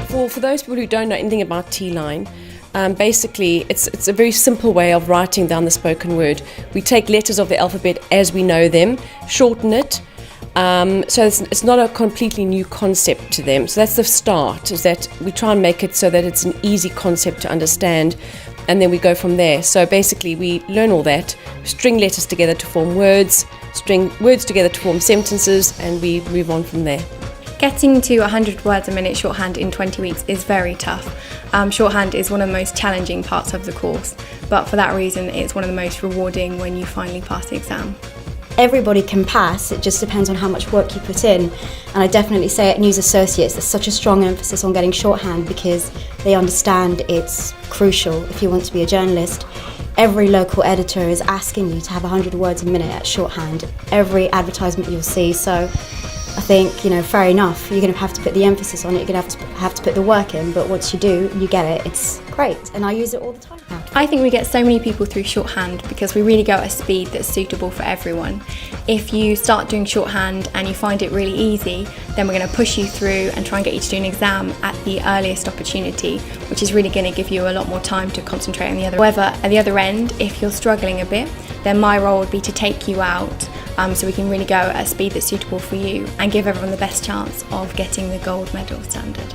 For those people who don't know anything about T-line, basically it's a very simple way of writing down the spoken word. We take letters of the alphabet as we know them, shorten it, so it's not a completely new concept to them. So that's the start, is that we try and make it so that it's an easy concept to understand, and then we go from there. So basically we learn all that, string letters together to form words, string words together to form sentences, and we move on from there. Getting to 100 words a minute shorthand in 20 weeks is very tough. Shorthand is one of the most challenging parts of the course, but for that reason it's one of the most rewarding when you finally pass the exam. Everybody can pass, it just depends on how much work you put in. And I definitely say at News Associates there's such a strong emphasis on getting shorthand because they understand it's crucial if you want to be a journalist. Every local editor is asking you to have 100 words a minute at shorthand, every advertisement you'll see. So I think, fair enough, you're going to have to put the emphasis on it, you're going to have to put the work in, but once you do, you get it, it's great, and I use it all the time now. I think we get so many people through shorthand because we really go at a speed that's suitable for everyone. If you start doing shorthand and you find it really easy, then we're going to push you through and try and get you to do an exam at the earliest opportunity, which is really going to give you a lot more time to concentrate on the other. However, at the other end, if you're struggling a bit, then my role would be to take you out so we can really go at a speed that's suitable for you and give everyone the best chance of getting the gold medal standard.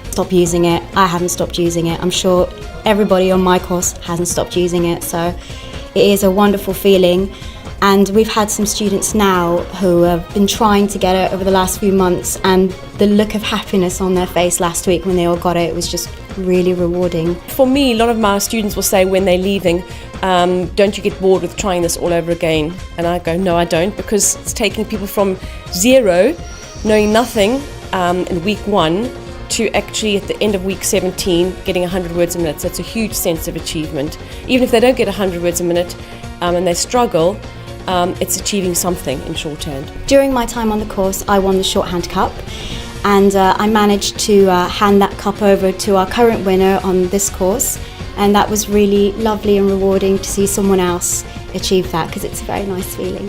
Stop using it. I haven't stopped using it. I'm sure everybody on my course hasn't stopped using it. So it is a wonderful feeling. And we've had some students now who have been trying to get it over the last few months, and the look of happiness on their face last week when they all got it was just really rewarding. For me, a lot of my students will say when they're leaving, don't you get bored with trying this all over again? And I go, no, I don't, because it's taking people from zero, knowing nothing in week 1, to actually at the end of week 17 getting 100 words a minute. So it's a huge sense of achievement. Even if they don't get 100 words a minute and they struggle, it's achieving something in shorthand. During my time on the course, I won the Shorthand Cup, and I managed to hand that cup over to our current winner on this course, and that was really lovely and rewarding to see someone else achieve that, because it's a very nice feeling.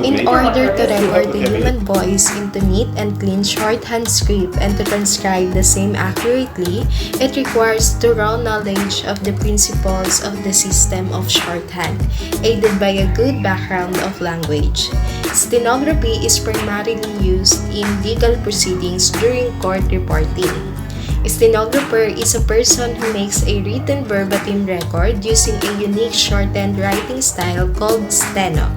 In order to record the human voice into neat and clean shorthand script and to transcribe the same accurately, it requires thorough knowledge of the principles of the system of shorthand, aided by a good background of language. Stenography is primarily used in legal proceedings during court reporting. A stenographer is a person who makes a written verbatim record using a unique shorthand writing style called steno.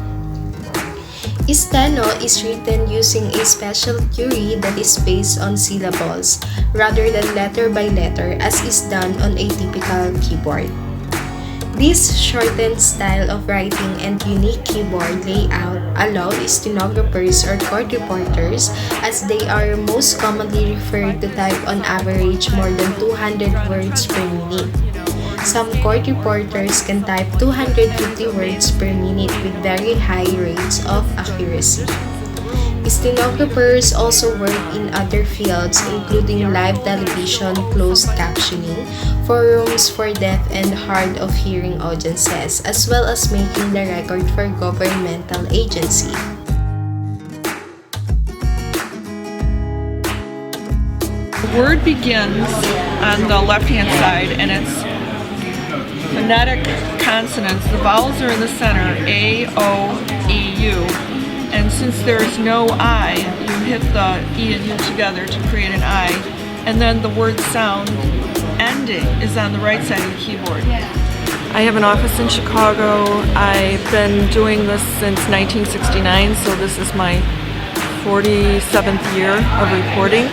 Steno is written using a special theory that is based on syllables rather than letter by letter as is done on a typical keyboard. This shortened style of writing and unique keyboard layout allow stenographers or court reporters, as they are most commonly referred to, type on average more than 200 words per minute. Some court reporters can type 250 words per minute with very high rates of accuracy. Stenographers also work in other fields including live television, closed captioning, forums for deaf and hard of hearing audiences, as well as making the record for governmental agency. The word begins on the left-hand side, and it's phonetic consonants. The vowels are in the center, A, O, E, U. And since there is no I, you hit the E and U together to create an I. And then the word sound ending is on the right side of the keyboard. I have an office in Chicago. I've been doing this since 1969, so this is my 47th year of reporting.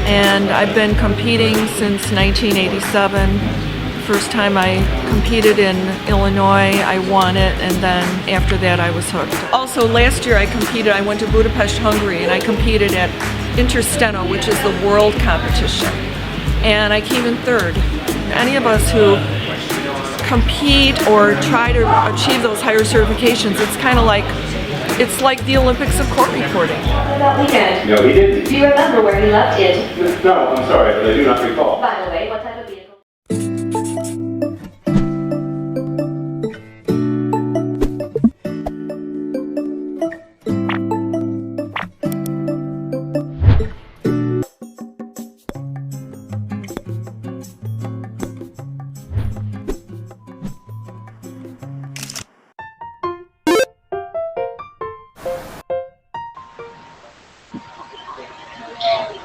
And I've been competing since 1987. First time I competed in Illinois, I won it, and then after that I was hooked. Also last year I went to Budapest, Hungary, and I competed at Intersteno, which is the world competition, and I came in third. Any of us who compete or try to achieve those higher certifications, it's like the Olympics of court reporting. Weekend. No, he didn't. Do you remember where he left it? No, I'm sorry, but I do not recall. By the way, what type of vehicle?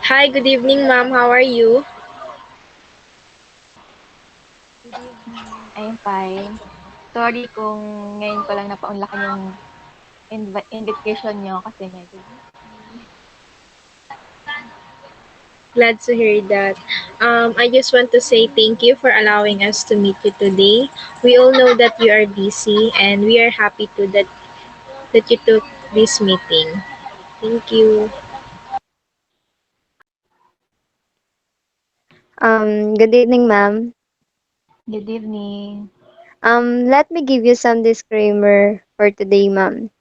Hi, good evening, ma'am. How are you? Good evening. I'm fine. Sorry kung ngayon ko lang napaunlakan yung invitation nyo kasi medyo busy. Glad to hear that. I just want to say thank you for allowing us to meet you today. We all know that you are busy, and we are happy to that you took this meeting. Thank you. Good evening, ma'am. Good evening. Let me give you some disclaimer for today, ma'am.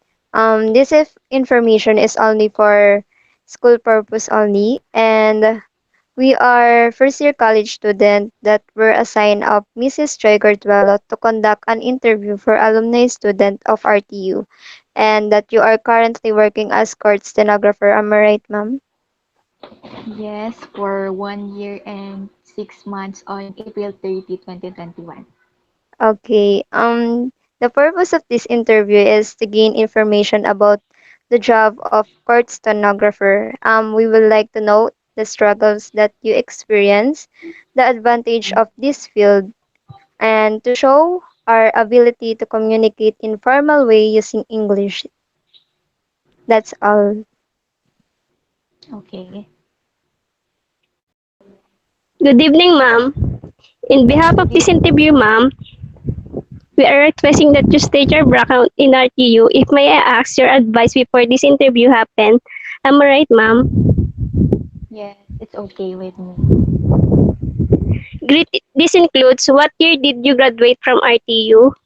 This information is only for school purpose only, and we are first year college student that were assigned of Mrs. Joy Gordwello to conduct an interview for alumni student of RTU, and that you are currently working as court stenographer. Am I right, ma'am? Yes, for 1 year and 6 months on April 30, 2021. Okay. The purpose of this interview is to gain information about the job of court stenographer. We would like to know the struggles that you experience, the advantage of this field, and to show our ability to communicate in formal way using English. That's all. Okay. Good evening, ma'am. In behalf of Good this evening. interview, ma'am, we are requesting that you state your background in RTU. If may I ask your advice before this interview happen? Am I right, ma'am? Yes, it's okay with me. This includes what year did you graduate from RTU?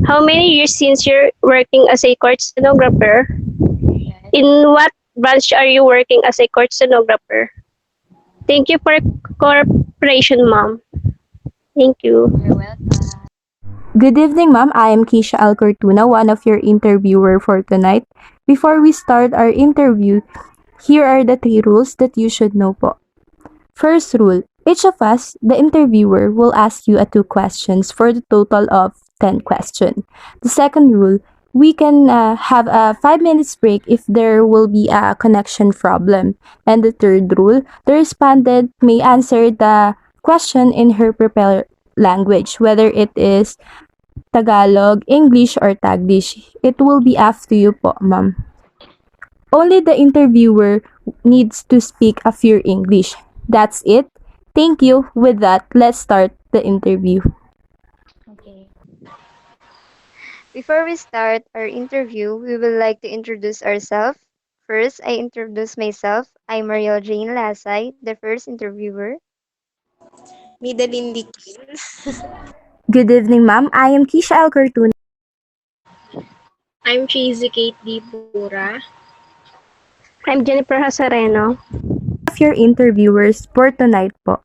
How many years since you're working as a court stenographer? Yes, In what branch are you working as a court stenographer? Thank you for cooperation, ma'am. Thank you. you're welcome. Good evening, ma'am. I am Keisha Alcortuna, one of your interviewer for tonight. Before we start our interview, here are the 3 rules that you should know po. First rule, each of us, the interviewer, will ask you 2 questions for the total of 10 questions. The second rule, we can have a 5 minutes break if there will be a connection problem. And the third rule, the respondent may answer the question in her prepared language, whether it is Tagalog, English, or Taglish. It will be up to you po, ma'am. Only the interviewer needs to speak a few English. That's it. Thank you. With that, let's start the interview. Okay. Before we start our interview, we would like to introduce ourselves. First, I introduce myself. I'm Mariel Jane Lasay, the first interviewer. Midalin Likin. Good evening, ma'am. I am Keisha Alcortuna. I'm Cheesy Kate D. Pura. I'm Jennifer Hasareno. Of your interviewers for tonight po.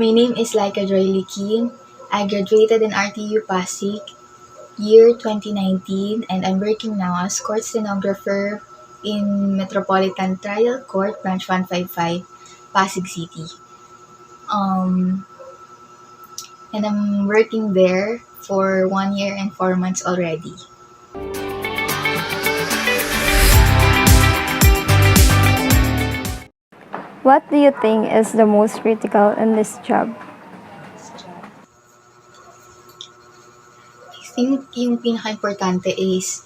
My name is Laika Joy Likin. I graduated in RTU Pasig year 2019 and I'm working now as court stenographer in Metropolitan Trial Court Branch 155, Pasig City. And I'm working there for 1 year and 4 months already. What do you think is the most critical in this job? I think yung pinaka-importante is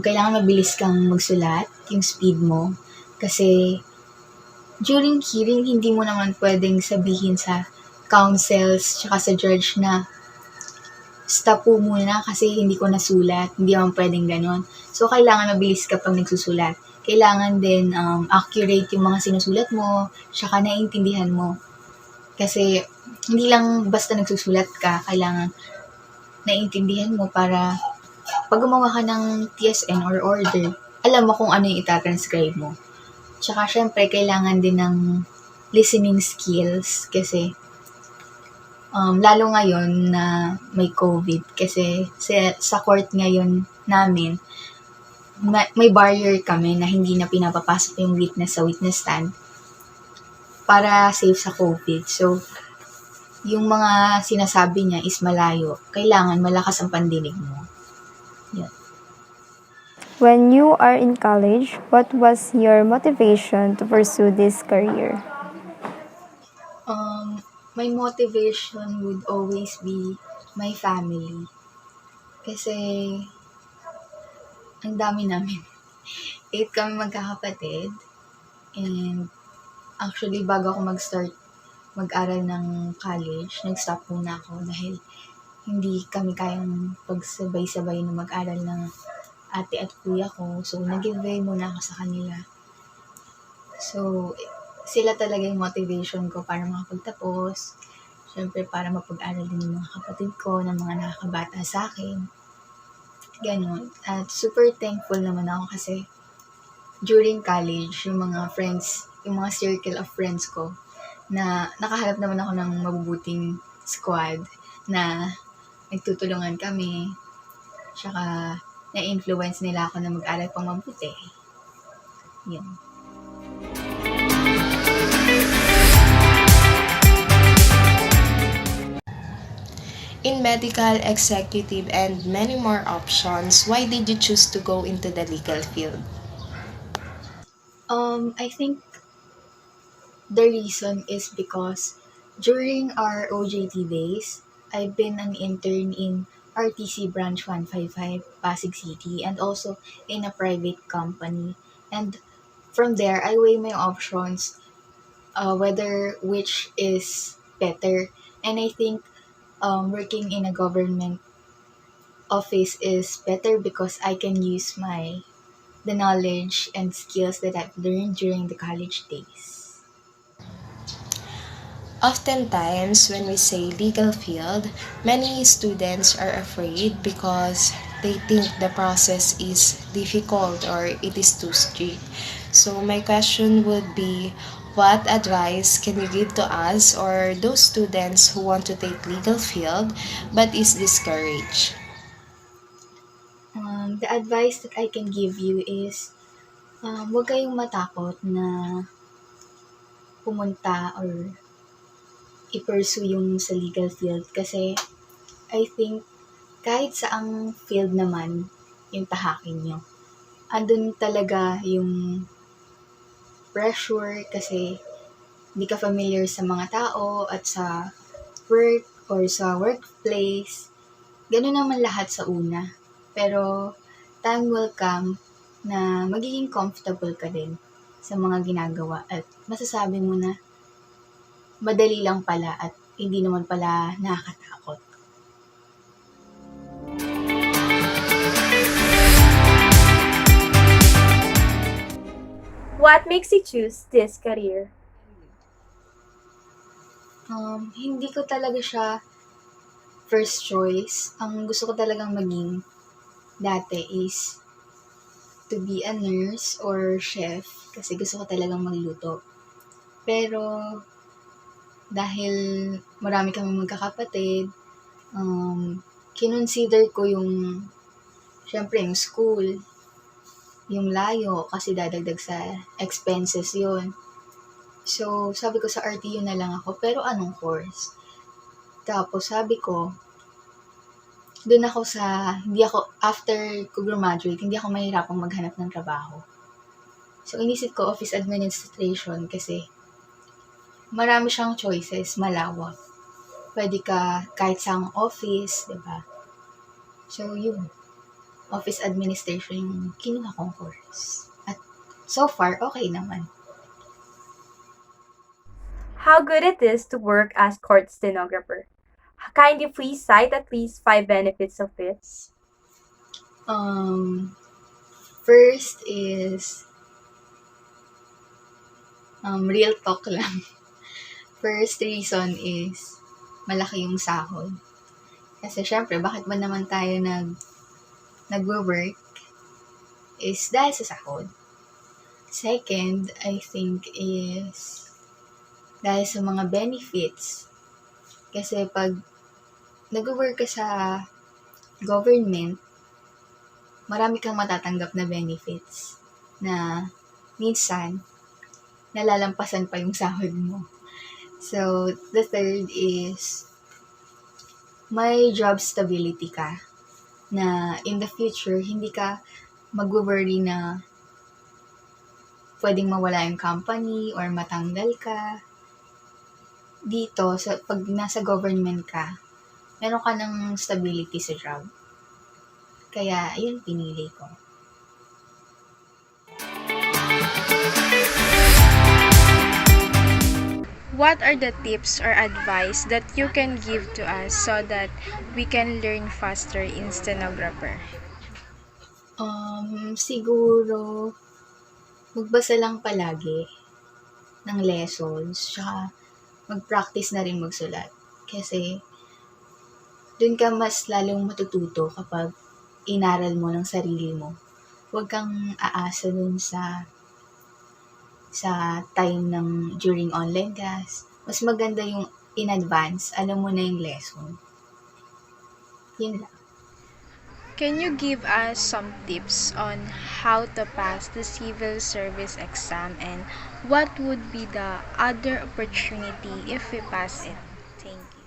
kailangan mabilis kang magsulat, yung speed mo. Kasi during hearing, hindi mo naman pwedeng sabihin sa counsels tsaka sa judge na stop po muna kasi hindi ko nasulat. Hindi naman pwedeng ganon. So, kailangan mabilis ka pag nagsusulat. Kailangan din accurate yung mga sinusulat mo, tsaka naiintindihan mo. Kasi, hindi lang basta nagsusulat ka, kailangan naiintindihan mo para pag gumawa ka ng TSN or order, alam mo kung ano yung itatranscribe mo. Tsaka, syempre, kailangan din ng listening skills kasi Lalo ngayon na may COVID kasi sa court ngayon namin, may barrier kami na hindi na pinapapasok yung witness sa witness stand para safe sa COVID. So, yung mga sinasabi niya is malayo. Kailangan malakas ang pandinig mo. Yun. When you are in college, what was your motivation to pursue this career? My motivation would always be my family. Kasi, ang dami namin. 8 kami magkakapatid. And, actually, bago ako mag-start mag-aral ng college, nag-stop muna ako dahil hindi kami kayang pagsabay-sabay na mag-aral ng ate at kuya ko. So, nag-give way muna ako sa kanila. So, sila talaga yung motivation ko para makapagtapos. Siyempre, para mapag-aral din yung mga kapatid ko na mga nakakabata sa akin. Ganon. At super thankful naman ako kasi during college, yung mga friends, yung mga circle of friends ko, na nakahanap naman ako ng mabubuting squad na nagtutulungan kami. Tsaka, na-influence nila ako na mag-aral pang mabuti. Yun. In medical, executive, and many more options, why did you choose to go into the legal field? I think the reason is because during our OJT days, I've been an intern in RTC Branch 155, Pasig City, and also in a private company. And from there, I weigh my options, whether which is better. And I think working in a government office is better because I can use the knowledge and skills that I've learned during the college days. Oftentimes, when we say legal field, many students are afraid because they think the process is difficult or it is too strict. So my question would be, what advice can you give to us or those students who want to take legal field but is discouraged? The advice that I can give you is, huwag kayong matakot na pumunta or i-pursue yung sa legal field kasi I think kahit saang field naman yung tahakin nyo, andun talaga yung pressure kasi hindi ka familiar sa mga tao at sa work or sa workplace. Ganun naman lahat sa una. Pero time will come na magiging comfortable ka din sa mga ginagawa at masasabi mo na madali lang pala at hindi naman pala nakakatakot. What makes you choose this career? Hindi ko talaga siya first choice. Ang gusto ko talagang maging dati is to be a nurse or chef kasi gusto ko talagang magluto. Pero dahil marami kami magkakapatid, kinonsider ko syempre yung school, yung layo kasi dadagdag sa expenses yon. So, sabi ko sa RTU na lang ako, pero anong course? Tapos sabi ko, after ko graduate, hindi ako mahirapang maghanap ng trabaho. So, inisip ko office administration kasi marami siyang choices, malawak. Pwede ka kahit sa office, di ba? So, yun. Office administration yung kinuha kong course. At so far, okay naman. How good it is to work as court stenographer. Kindly please cite at least 5 benefits of it. First is real talk lang. First reason is malaki yung sahod. Kasi syempre, bakit ba naman tayo nagwo-work is dahil sa sahod. Second, I think is dahil sa mga benefits. Kasi pag nag-work ka sa government, marami kang matatanggap na benefits na minsan nalalampasan pa yung sahod mo. So, the third is may job stability ka na in the future, hindi ka mag-worry na pwedeng mawala yung company or matanggal ka. Dito, pag nasa government ka, meron ka ng stability sa job. Kaya, yun pinili ko. What are the tips or advice that you can give to us so that we can learn faster in stenographer? Siguro, magbasa lang palagi ng lessons, tsaka mag-practice na rin magsulat. Kasi, dun ka mas lalong matututo kapag inaral mo ng sarili mo. Huwag kang aasa dun sa time ng during online class. Mas maganda yung in advance, alam mo na yung lesson. Yun lang. Can you give us some tips on how to pass the civil service exam and what would be the other opportunity if we pass it? Thank you.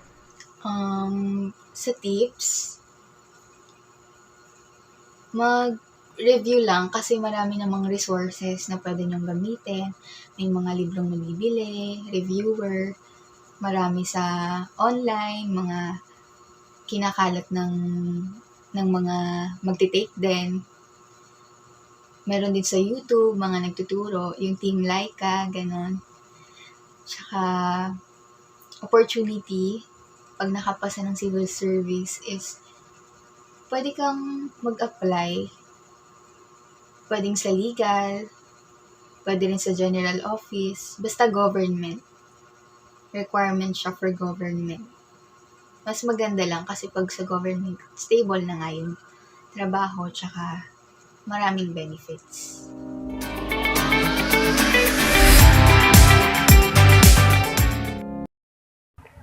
Sa tips, mag-review lang kasi marami namang resources na pwede nyong gamitin. May mga librong nabibili, reviewer, marami sa online, mga kinakalat ng mga magti-take din. Meron din sa YouTube, mga nagtuturo, yung Team Laika, ganon. Tsaka, opportunity, pag nakapasa ng civil service is, pwede kang mag-apply. Pwedeng sa legal, pwede rin sa general office, basta government. Requirement siya for government. Mas maganda lang kasi pag sa government, stable na nga yung trabaho, tsaka maraming benefits.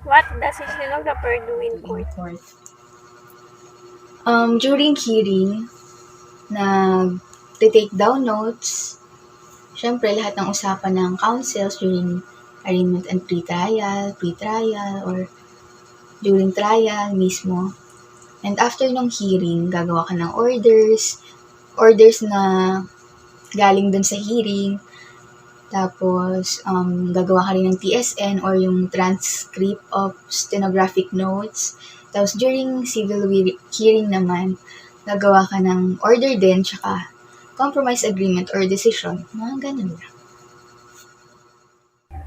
What does a stenographer do in court? During hearing, nag-take down notes. Siyempre, lahat ng usapan ng counsels during arraignment and pre-trial, or during trial mismo. And after ng hearing, gagawa ka ng orders na galing dun sa hearing. Tapos, gagawa ka rin ng TSN or yung transcript of stenographic notes. Tapos, during civil hearing naman, gagawa ka ng order din, tsaka compromise agreement or decision. Mga ganun lang.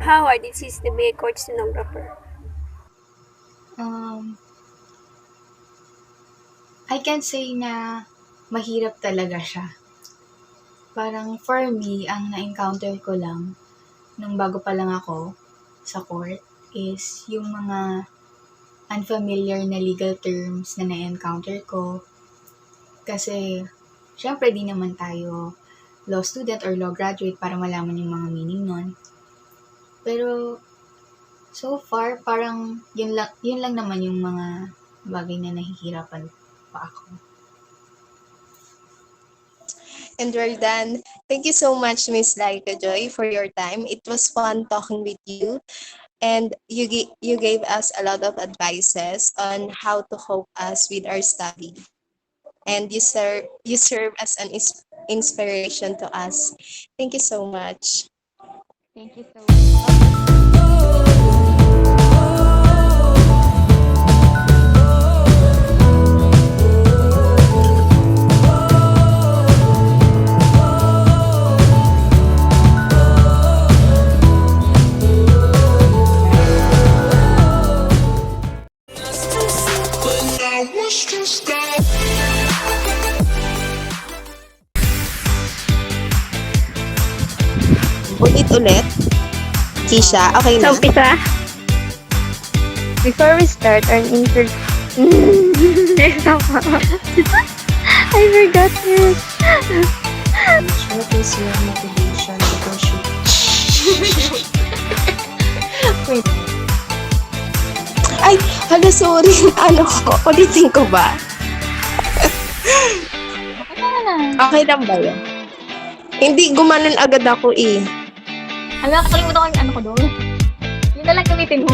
How hard it is to be a court stenographer? I can say na mahirap talaga siya. Parang for me, ang na-encounter ko lang nung bago pa lang ako sa court is yung mga unfamiliar na legal terms na na-encounter ko. Kasi, syempre di naman tayo law student or law graduate para malaman yung mga meaning nun. Pero, so far, parang yun lang naman yung mga bagay na nahihirapan pa ako. And we're done. Thank you so much, Miss Laika Joy, for your time. It was fun talking with you. And you gave us a lot of advices on how to cope us with our study. And you serve as an inspiration to us. Thank you so much. Thank you so much. Ulit. Kisha, okay na? So, umpisa. Before we start our interview, I forgot this. What is your motivation to pursue? Ay, Hala, sorry. Ano ko? Ulitin ko ba? Okay lang ba yun? Hindi, gumanon agad ako eh. Hala, nakalimutan ko yung ano ko doon. Yun na lang gamitin mo.